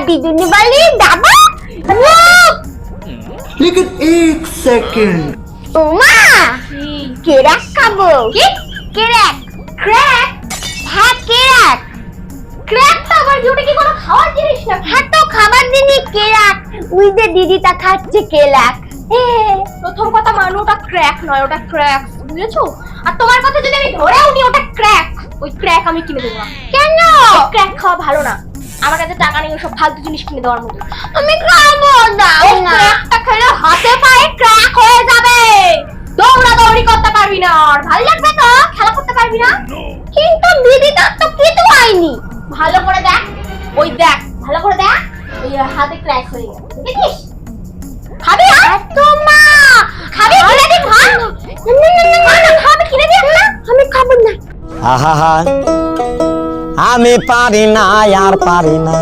बिजुली वाली दाबा लेकिन एक सेकंड ओमा केराक खाबो কি केराक ক্র্যাক হ্যাঁ কেরাক ক্র্যাকটা আবার কি ওটা কি কোনো খাওয়ার জিনিস না হ্যাঁ তো খাবার দিনই কেরাক ওই যে দিদিটা খাচ্ছে কেরাক প্রথম কথা মানে ওটা ক্র্যাক নয়, ওটা ক্র্যাক, বুঝেছো? আর তোমার কথা যদি আমি ধরেও নি ওটা ক্র্যাক, ওই ক্র্যাক আমি কিনে দেবো না। কেন ক্র্যাক খাওয়া ভালো না, আমার কাছে টাকা নেই ওসব ফালতু জিনিস কিনে দেওয়ার মতো। আমি খাবো দাও ওই না ক্র্যাকটা খেলে হাতে পায়ে ক্র্যাক হয়ে যাবে, দৌড়াদৌড়ি করতে পারবি না, আর ভালো লাগবে তো, খেলা করতে পারবি না। কিন্তু দিদিটা তো কিছু হয়নি ভালো করে দেখ, ওই দেখ, ভালো করে দেখ, ওই হাতে ক্র্যাক হয়ে গেছে, দেখিস? খাবি এত মা খাবি কিনে দি, খা খাবি কিনে দি না, আমি খাবো না আহা আমি পারি না আর পারি না।